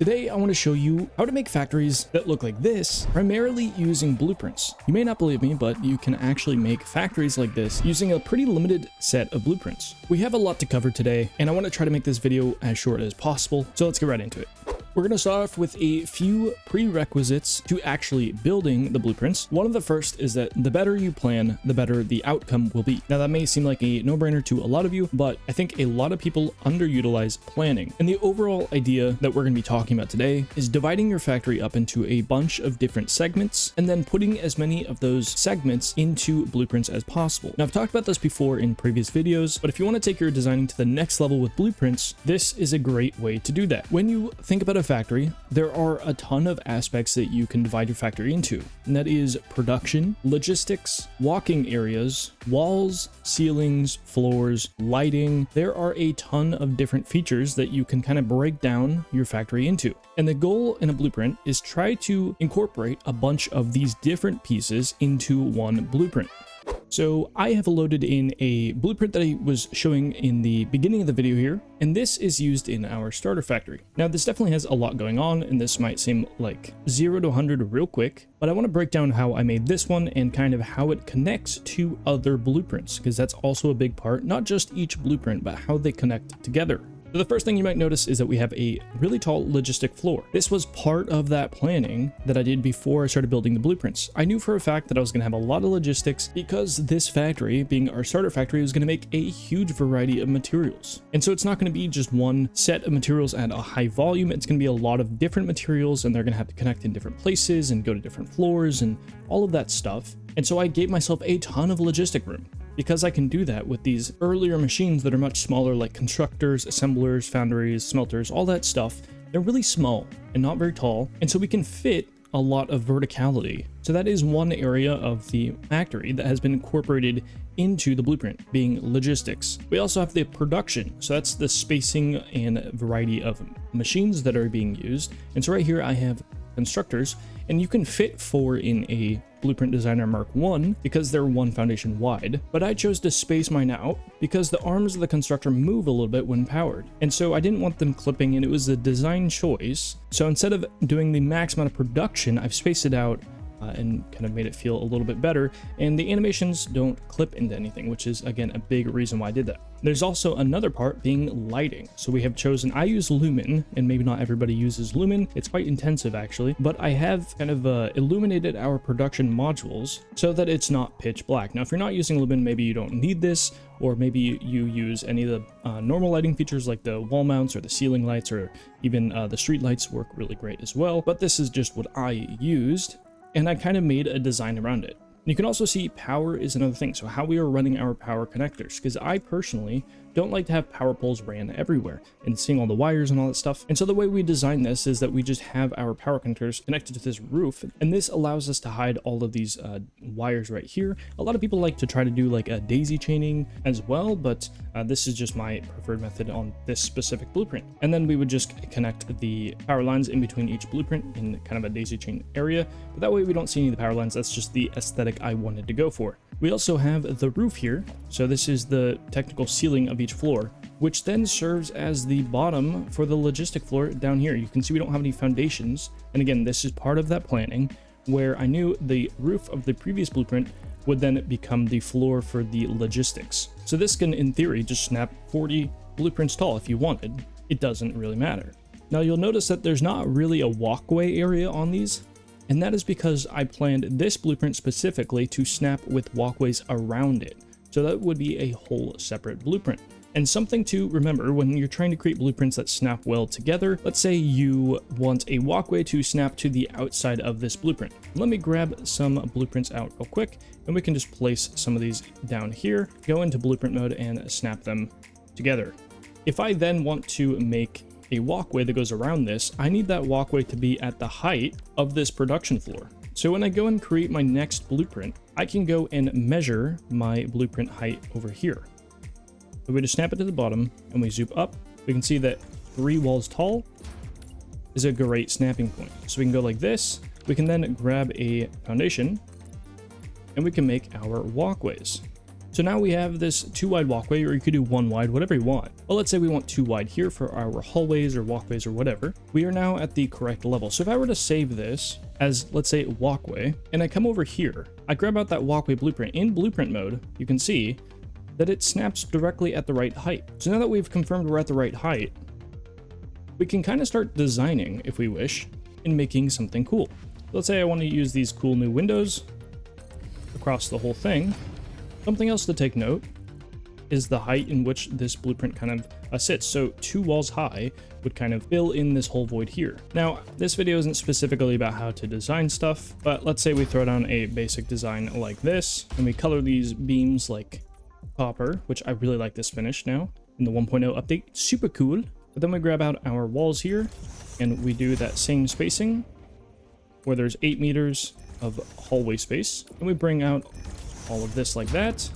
Today, I want to show you how to make factories that look like this, primarily using blueprints. You may not believe me, but you can actually make factories like this using a pretty limited set of blueprints. We have a lot to cover today, and I want to try to make this video as short as possible, so let's get right into it. We're going to start off with a few prerequisites to actually building the blueprints. One of the first is that the better you plan, the better the outcome will be. Now that may seem like a no-brainer to a lot of you, but I think a lot of people underutilize planning. And the overall idea that we're going to be talking about today is dividing your factory up into a bunch of different segments and then putting as many of those segments into blueprints as possible. Now I've talked about this before in previous videos, but if you want to take your designing to the next level with blueprints, this is a great way to do that. When you think about a factory, there are a ton of aspects that you can divide your factory into, and that is production, logistics, walking areas, walls, ceilings, floors, lighting. There are a ton of different features that you can kind of break down your factory into. And the goal in a blueprint is try to incorporate a bunch of these different pieces into one blueprint. So I have loaded in a blueprint that I was showing in the beginning of the video here, and this is used in our starter factory. Now this definitely has a lot going on, and this might seem like 0 to 100 real quick, but I want to break down how I made this one and kind of how it connects to other blueprints, because that's also a big part, not just each blueprint, but how they connect together. So the first thing you might notice is that we have a really tall logistic floor. This was part of that planning that I did before I started building the blueprints. I knew for a fact that I was going to have a lot of logistics because this factory, being our starter factory, was going to make a huge variety of materials. And so it's not going to be just one set of materials at a high volume. It's going to be a lot of different materials, and they're going to have to connect in different places and go to different floors and all of that stuff. And so I gave myself a ton of logistic room, because I can do that with these earlier machines that are much smaller, like constructors, assemblers, foundries, smelters, all that stuff. They're really small and not very tall, and so we can fit a lot of verticality. So that is one area of the factory that has been incorporated into the blueprint, being logistics. We also have the production, so that's the spacing and variety of machines that are being used. And so right here I have constructors, and you can fit 4 in a Blueprint Designer Mark 1 because they're 1 foundation wide, but I chose to space mine out because the arms of the constructor move a little bit when powered, and so I didn't want them clipping, and it was a design choice. So instead of doing the max amount of production, I've spaced it out and kind of made it feel a little bit better, and the animations don't clip into anything, which is again a big reason why I did that. There's also another part being lighting. So we have chosen, I use lumen, and maybe not everybody uses lumen. It's quite intensive actually, but I have kind of illuminated our production modules so that it's not pitch black. Now if you're not using lumen, maybe you don't need this, or maybe you use any of the normal lighting features like the wall mounts or the ceiling lights, or even the street lights work really great as well. But this is just what I used, and I kind of made a design around it. You can also see power is another thing, so how we are running our power connectors, because I personally don't like to have power poles ran everywhere and seeing all the wires and all that stuff. And so the way we design this is that we just have our power connectors connected to this roof, and this allows us to hide all of these wires right here. A lot of people like to try to do like a daisy chaining as well, but this is just my preferred method on this specific blueprint. And then we would just connect the power lines in between each blueprint in kind of a daisy chain area, but that way we don't see any of the power lines. That's just the aesthetic I wanted to go for. We also have the roof here, so this is the technical ceiling of each floor, which then serves as the bottom for the logistic floor down here. You can see we don't have any foundations, and again, this is part of that planning where I knew the roof of the previous blueprint would then become the floor for the logistics. So this can, in theory, just snap 40 blueprints tall if you wanted. It doesn't really matter. Now you'll notice that there's not really a walkway area on these, and that is because I planned this blueprint specifically to snap with walkways around it. So that would be a whole separate blueprint. And something to remember when you're trying to create blueprints that snap well together, let's say you want a walkway to snap to the outside of this blueprint. Let me grab some blueprints out real quick, and we can just place some of these down here, go into blueprint mode and snap them together. If I then want to make a walkway that goes around this, I need that walkway to be at the height of this production floor. So when I go and create my next blueprint, I can go and measure my blueprint height over here. So we just snap it to the bottom and we zoom up. We can see that 3 walls tall is a great snapping point. So we can go like this. We can then grab a foundation and we can make our walkways. So now we have this 2 wide walkway, or you could do 1 wide, whatever you want. Well, let's say we want 2 wide here for our hallways or walkways or whatever. We are now at the correct level. So if I were to save this as, let's say, walkway, and I come over here, I grab out that walkway blueprint. In blueprint mode, you can see that it snaps directly at the right height. So now that we've confirmed we're at the right height, we can kind of start designing, if we wish, and making something cool. Let's say I want to use these cool new windows across the whole thing. Something else to take note is the height in which this blueprint kind of sits. So 2 walls high would kind of fill in this whole void here. Now, this video isn't specifically about how to design stuff, but let's say we throw down a basic design like this, and we color these beams like copper, which I really like this finish now in the 1.0 update. Super cool. But then we grab out our walls here, and we do that same spacing where there's 8 meters of hallway space, and we bring out all of this like that,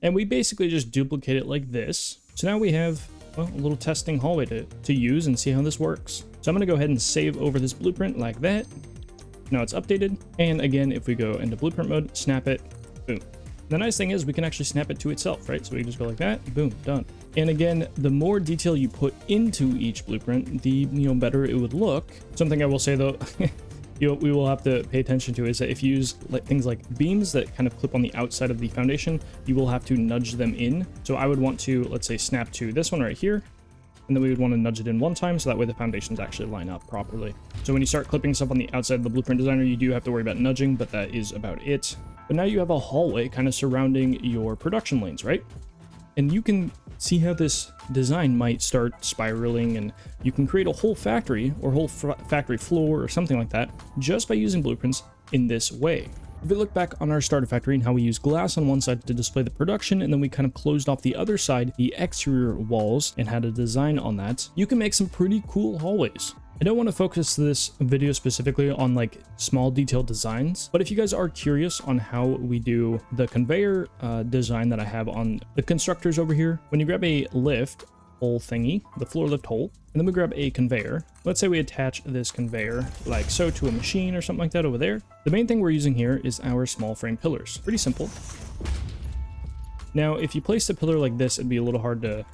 and we basically just duplicate it like this. So now we have, well, a little testing hallway to use and see how this works. So I'm going to go ahead and save over this blueprint like that. Now it's updated, and again, if we go into blueprint mode, snap it, boom. The nice thing is we can actually snap it to itself, right? So we just go like that, boom, done. And again, the more detail you put into each blueprint, the better it would look. Something I will say though, we will have to pay attention to is that if you use things like beams that kind of clip on the outside of the foundation, you will have to nudge them in. So I would want to, let's say, snap to this one right here, and then we would want to nudge it in 1 time so that way the foundations actually line up properly. So when you start clipping stuff on the outside of the blueprint designer, you do have to worry about nudging, but that is about it. But now you have a hallway kind of surrounding your production lanes, right? And you can see how this design might start spiraling, and you can create a whole factory or whole factory floor or something like that just by using blueprints in this way. If we look back on our starter factory and how we use glass on one side to display the production, and then we kind of closed off the other side, the exterior walls, and had a design on that, you can make some pretty cool hallways. I don't want to focus this video specifically on like small detailed designs, but if you guys are curious on how we do the conveyor design that I have on the constructors over here, when you grab a lift hole thingy, the floor lift hole, and then we grab a conveyor. Let's say we attach this conveyor like so to a machine or something like that over there. The main thing we're using here is our small frame pillars. Pretty simple. Now, if you place the pillar like this, it'd be a little hard to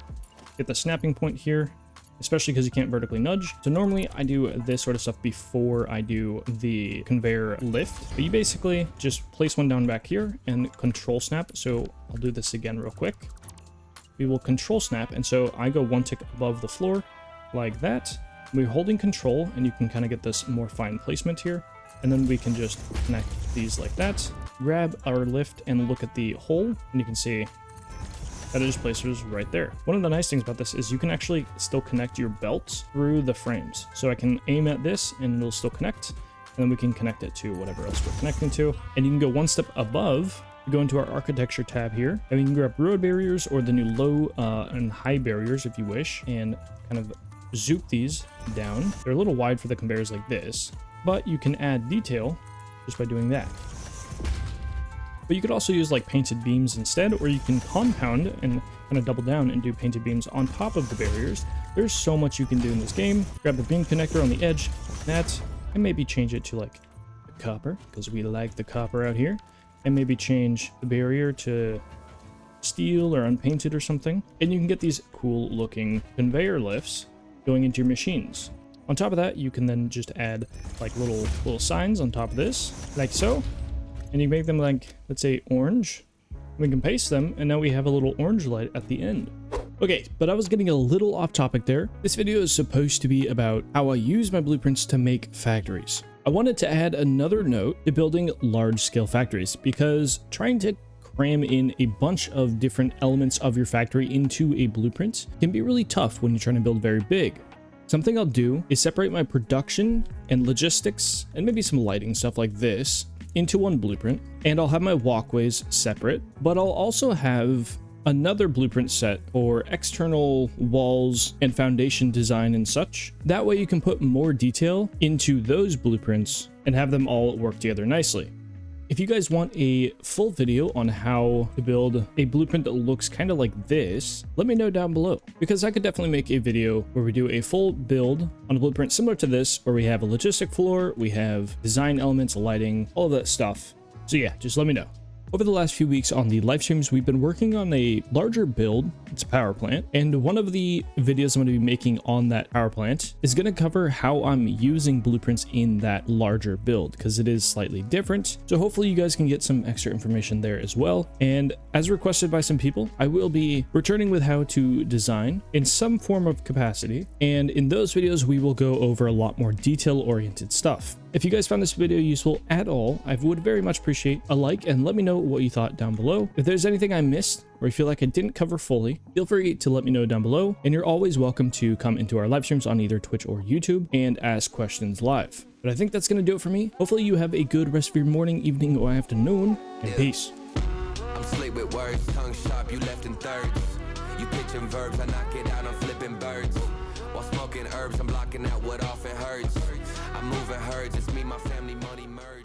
get the snapping point here, especially because you can't vertically nudge. So normally I do this sort of stuff before I do the conveyor lift, but you basically just place one down back here and control snap. So I'll do this again real quick. We will control snap, and so I go 1 tick above the floor like that. We're holding control, and you can kind of get this more fine placement here, and then we can just connect these like that. Grab our lift and look at the hole, and you can see that it just places right there. One of the nice things about this is you can actually still connect your belts through the frames. So I can aim at this and it'll still connect, and then we can connect it to whatever else we're connecting to. And you can go 1 step above, go into our architecture tab here, and we can grab road barriers or the new low and high barriers if you wish, and kind of zoop these down. They're a little wide for the conveyors like this, but you can add detail just by doing that. But you could also use like painted beams instead, or you can compound and kind of double down and do painted beams on top of the barriers. There's so much you can do in this game. Grab the beam connector on the edge, like that, and maybe change it to like copper, because we like the copper out here, and maybe change the barrier to steel or unpainted or something. And you can get these cool looking conveyor lifts going into your machines. On top of that, you can then just add like little signs on top of this, like so. And you make them like, let's say, orange. We can paste them, and now we have a little orange light at the end. Okay, but I was getting a little off topic there. This video is supposed to be about how I use my blueprints to make factories. I wanted to add another note to building large-scale factories, because trying to cram in a bunch of different elements of your factory into a blueprint can be really tough when you're trying to build very big. Something I'll do is separate my production and logistics, and maybe some lighting stuff like this, into one blueprint, and I'll have my walkways separate, but I'll also have another blueprint set for external walls and foundation design and such. That way you can put more detail into those blueprints and have them all work together nicely. If you guys want a full video on how to build a blueprint that looks kind of like this, let me know down below, because I could definitely make a video where we do a full build on a blueprint similar to this, where we have a logistic floor, we have design elements, lighting, all of that stuff. So yeah, just let me know. Over the last few weeks on the live streams, we've been working on a larger build. It's a power plant, and one of the videos I'm going to be making on that power plant is going to cover how I'm using blueprints in that larger build, because it is slightly different. So hopefully you guys can get some extra information there as well. And as requested by some people, I will be returning with how to design in some form of capacity, and in those videos we will go over a lot more detail-oriented stuff. If you guys found this video useful at all, I would very much appreciate a like, and let me know what you thought down below. If there's anything I missed or you feel like I didn't cover fully, feel free to let me know down below, and you're always welcome to come into our live streams on either Twitch or YouTube and ask questions live. But I think that's going to do it for me. Hopefully you have a good rest of your morning, evening, or afternoon, and peace. I'm slick with words, tongue sharp, you left in thirds. You pitching verbs, I knock it out, I'm flipping birds. While smoking herbs, I'm blocking out what often hurts. I'm moving herds, it's me, my family, money merge.